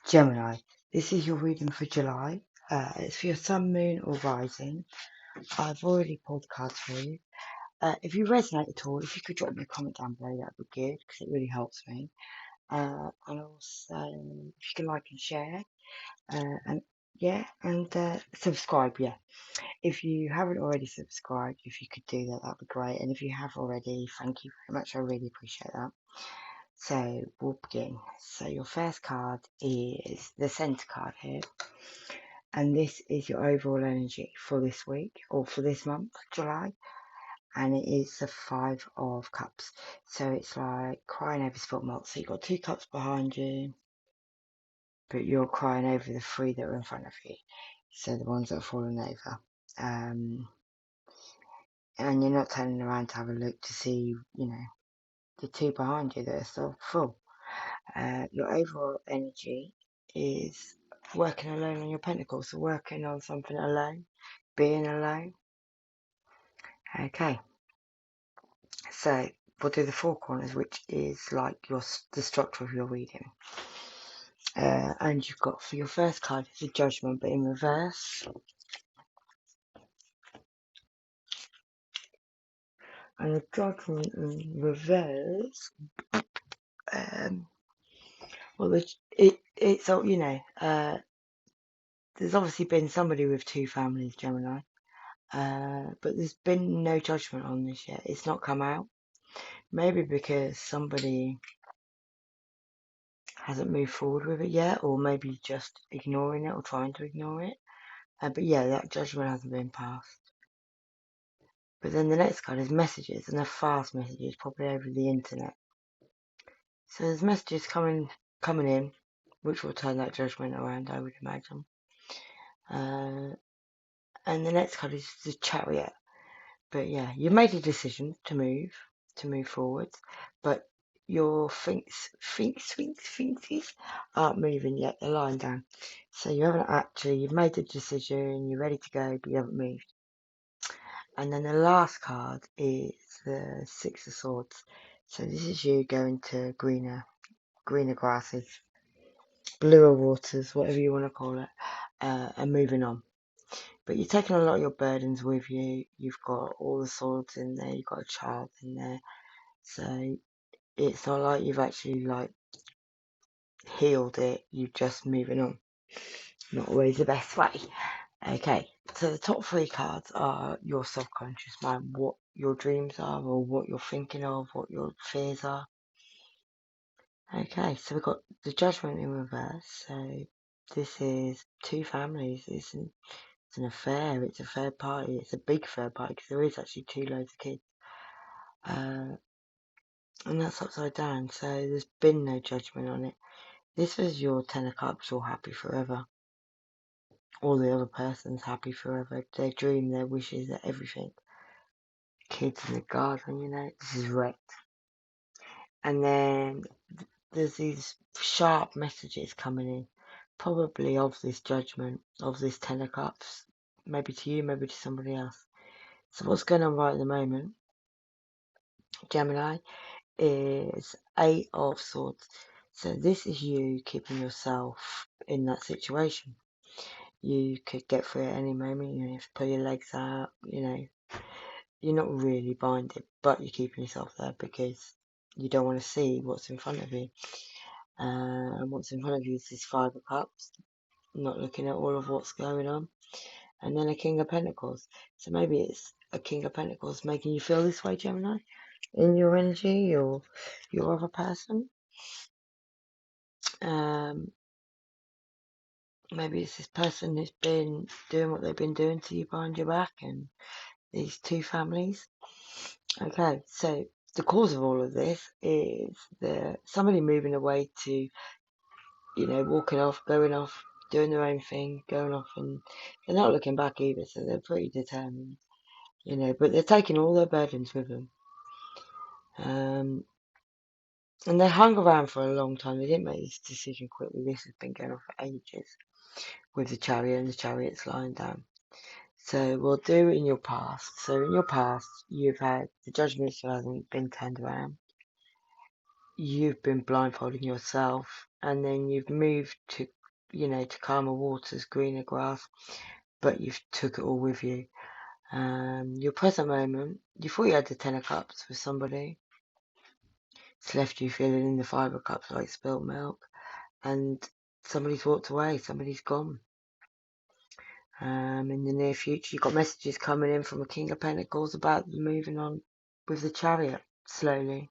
Gemini, this is your reading for July. It's for your sun, moon, or rising. I've already pulled cards for you. If you resonate at all, if you could drop me a comment down below, that'd be good because it really helps me. And also, if you can like and share, and subscribe. Yeah, if you haven't already subscribed, if you could do that, that'd be great. And if you have already, thank you very much. I really appreciate that. So we'll begin. So your first card is the center card here. And this is your overall energy for this week or for this month, July. And it is the 5 of Cups. So it's like crying over spilt milk. So you've got 2 cups behind you, but you're crying over the 3 that are in front of you. So the ones that are falling over. And you're not turning around to have a look to see, the 2 behind you that are still full. Your overall energy is working alone on your pentacles. So working on something alone, being alone. Okay, so we'll do the 4 corners, which is like the structure of your reading. And you've got for your first card is the Judgment, but in reverse. And the Judgment in reverse, well, it's all, there's obviously been somebody with 2 families, Gemini. But there's been no judgment on this yet. It's not come out. Maybe because somebody hasn't moved forward with it yet, or maybe just ignoring it or trying to ignore it. But yeah, that judgment hasn't been passed. But then the next card is messages, and they're fast messages, probably over the internet. So there's messages coming in, which will turn that judgment around, I would imagine. And the next card is the Chariot. But yeah, you made a decision to move forward, but your thinks aren't moving yet. They're lying down. So you haven't actually, you've made the decision, you're ready to go, but you haven't moved. And then the last card is the 6 of Swords. So this is you going to greener grasses, bluer waters, whatever you want to call it, and moving on. But you're taking a lot of your burdens with you. You've got all the swords in there. You've got a child in there. So it's not like you've actually healed it. You're just moving on. Not always the best way. Okay. So the top 3 cards are your subconscious mind, what your dreams are, or what you're thinking of, what your fears are. Okay. So we've got the Judgment in reverse. So this is 2 families. It's an affair. It's a third party. It's a big third party because there is actually 2 loads of kids. And that's upside down. So there's been no judgment on it. This was your 10 of Cups, all happy forever. All the other person's happy forever. Their dream, their wishes, their everything. Kids in the garden, this is wrecked. And then there's these sharp messages coming in, probably of this judgment, of this 10 of Cups, maybe to you, maybe to somebody else. So what's going on right at the moment, Gemini, is 8 of Swords. So this is you keeping yourself in that situation. You could get through it at any moment. You have to pull your legs out. You're not really binded, but you're keeping yourself there because you don't want to see what's in front of you. And what's in front of you is this 5 of Cups, not looking at all of what's going on. And then a King of Pentacles. So maybe it's a King of Pentacles making you feel this way, Gemini, in your energy or your other person. Maybe it's this person who's been doing what they've been doing to you behind your back, and these 2 families. Okay, so the cause of all of this is somebody moving away to, walking off, going off, doing their own thing, going off, and they're not looking back either, so they're pretty determined, but they're taking all their burdens with them. And they hung around for a long time. They didn't make this decision quickly. This has been going on for ages with the Chariot, and the Chariot's lying down. So we'll do in your past. So in your past, you've had the judgment still hasn't been turned around. You've been blindfolding yourself, and then you've moved to you know, to calmer waters, greener grass, but you've took it all with you. Your present moment, you thought you had the 10 of cups with somebody. It's left you feeling in the 5 of cups like spilt milk, and somebody's walked away, somebody's gone. In the near future, you've got messages coming in from a King of Pentacles about moving on with the Chariot slowly.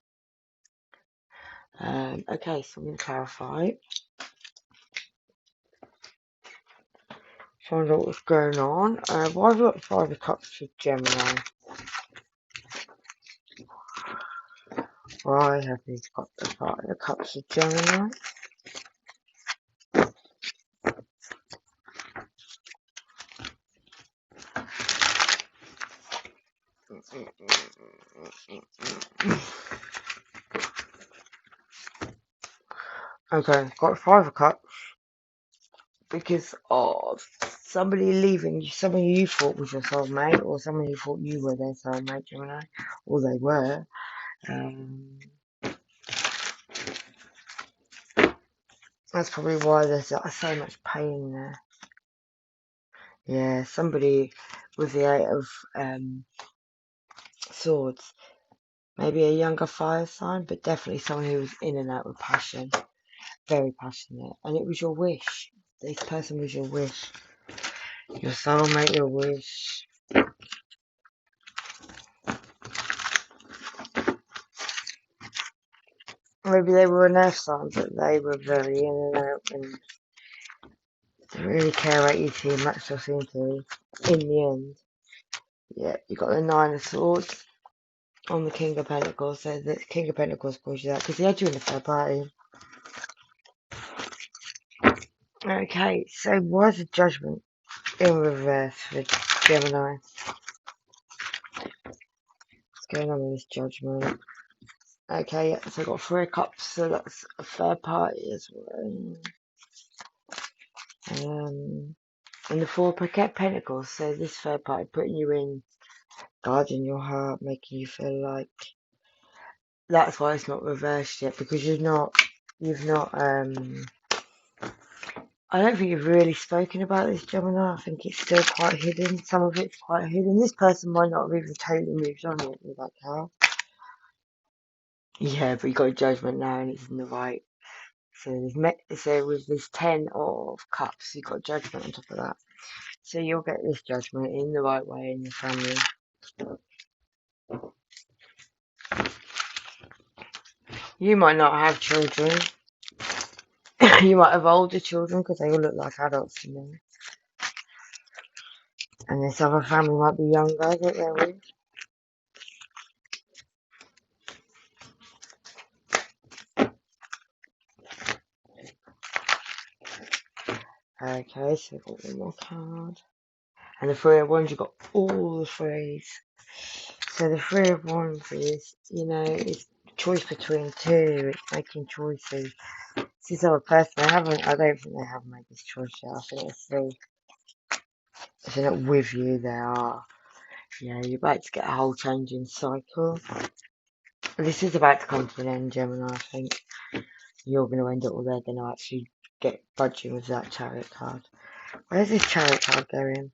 Okay, so I'm going to clarify. Find out what's going on. Why have we got 5 of cups for Gemini? Why have we got the 5 of cups for Gemini? Okay, got 5 of cups because of somebody leaving, someone you thought was your soulmate, or someone you thought you were their soulmate, Gemini, or they were. That's probably why there's so much pain there. Yeah, somebody with the 8 of Swords. Maybe a younger fire sign, but definitely someone who was in and out with passion. Very passionate. And it was your wish. This person was your wish. Your soulmate, your wish. Maybe they were an earth sign, but they were very in and out and didn't really care about you too much, or seem to, in the end. Yeah, you got the 9 of Swords on the King of Pentacles. So the King of Pentacles calls you that because he had you in the third party. Okay, so why is the Judgment in reverse for Gemini? What's going on with this Judgment? Okay, yeah, so I've got 3 of Cups, so that's a third party as well. And the 4 of Pentacles, so this third party putting you in, guarding your heart, making you feel like that's why it's not reversed yet, because you've not I don't think you've really spoken about this, Gemini. I think it's still quite hidden. Some of it's quite hidden. This person might not have even totally moved on yet with that card. Yeah, but you got a Judgment now and it's in the right. So with this 10 of Cups, you've got Judgment on top of that. So you'll get this Judgment in the right way in your family. You might not have children. You might have older children because they all look like adults to me. And this other family might be younger that they're with. Okay, so we've got one more card. And the 3 of Wands, you've got all the 3s. So the 3 of Wands is, it's choice between two. It's making choices. This other person, I don't think they have made this choice yet. I think if they're not with you, they are. Yeah, you're about to get a whole changing cycle. This is about to come to an end, Gemini, I think. You're going to end up, or they're going to actually get budging with that Chariot card. Where's this Chariot card going?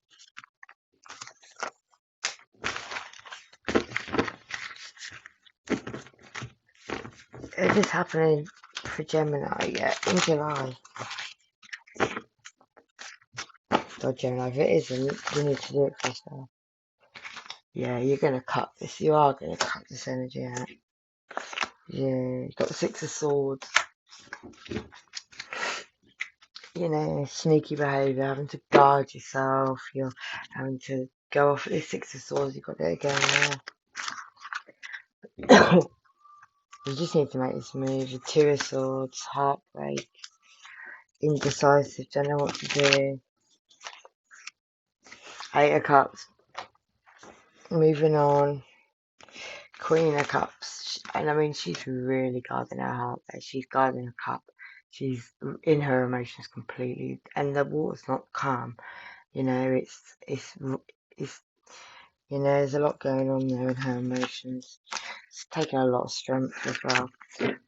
Is this happening for Gemini yet? In July? God, Gemini, if it isn't, you need to do it for yourself. Yeah, you're going to cut this. You are going to cut this energy out. Yeah, you've got the 6 of Swords. Sneaky behaviour, having to guard yourself. You're having to go off at this 6 of Swords. You've got it again there. You just need to make this move. The 2 of Swords, heartbreak, indecisive, don't know what to do. 8 of Cups, moving on. Queen of Cups, and I mean, she's really guarding her heart there. She's guarding her cup. She's in her emotions completely, and the water's not calm. It's there's a lot going on there in her emotions. It's taking a lot of strength as well.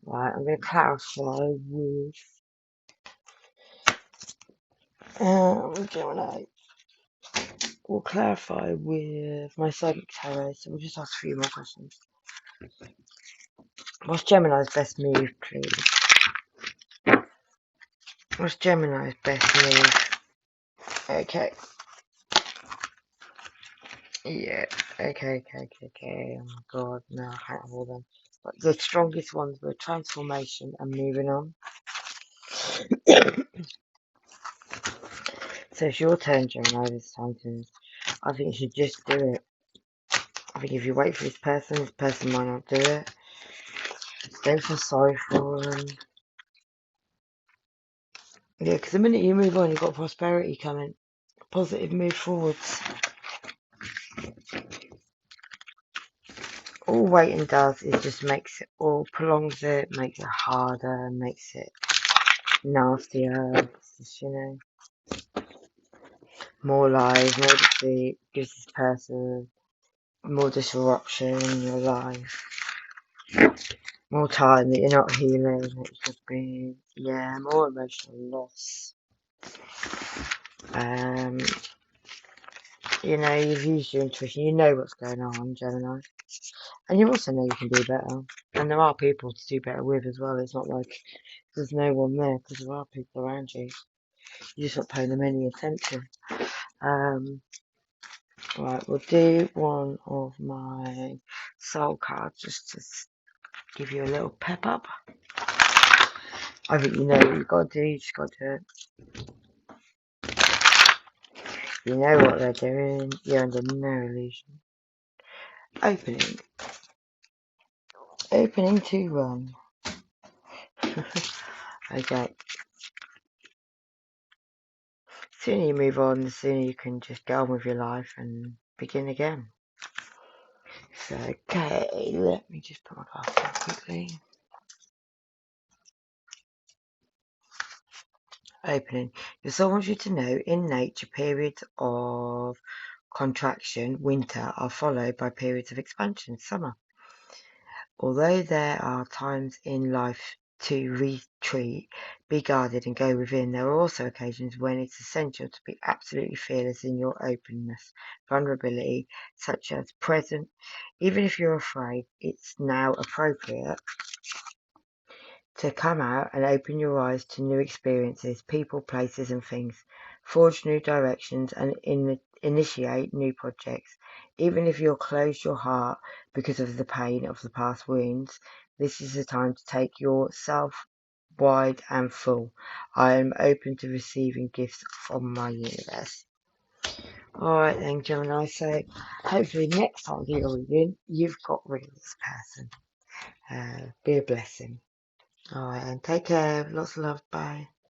Right, I'm going to clarify with Gemini. We'll clarify with my psychic tarot, so we'll just ask a few more questions. What's Gemini's best move, please? What's Gemini's best move? Okay. Yeah. Okay. Oh my god, no, I can't have all them. But the strongest ones were transformation and moving on. So it's your turn, Gemini, this time. I think you should just do it. I think if you wait for this person might not do it. Don't feel sorry for them. Yeah, because the minute you move on, you've got prosperity coming. Positive move forwards. All waiting does is just makes it, or prolongs it, makes it harder, makes it nastier. It's just, more lies, more deceit, gives this person more disruption in your life. More time that you're not healing. It could be, more emotional loss. You've used your intuition. You know what's going on, Gemini. And you also know you can do better. And there are people to do better with as well. It's not like there's no one there, because there are people around you. You're just not paying them any attention. Right, we'll do one of my soul cards just to give you a little pep up. I think you know what you've got to do. You just got to do it. You know what they're doing. You're under no illusion. Opening to run. Okay. The sooner you move on, the sooner you can just get on with your life and begin again. So, okay, let me just put my glasses on quickly. Opening. Your soul wants you to know, in nature, periods of contraction, winter, are followed by periods of expansion, summer. Although there are times in life to retreat, be guarded and go within, there are also occasions when it's essential to be absolutely fearless in your openness, vulnerability, such as present. Even if you're afraid, it's now appropriate to come out and open your eyes to new experiences, people, places and things, forge new directions and initiate new projects. Even if you're closed your heart because of the pain of the past wounds, this is the time to take yourself wide and full. I am open to receiving gifts from my universe. Alright then, Gemini, so hopefully next time you're reading, you've got rid of this person. Be a blessing. Alright, and take care. Lots of love. Bye.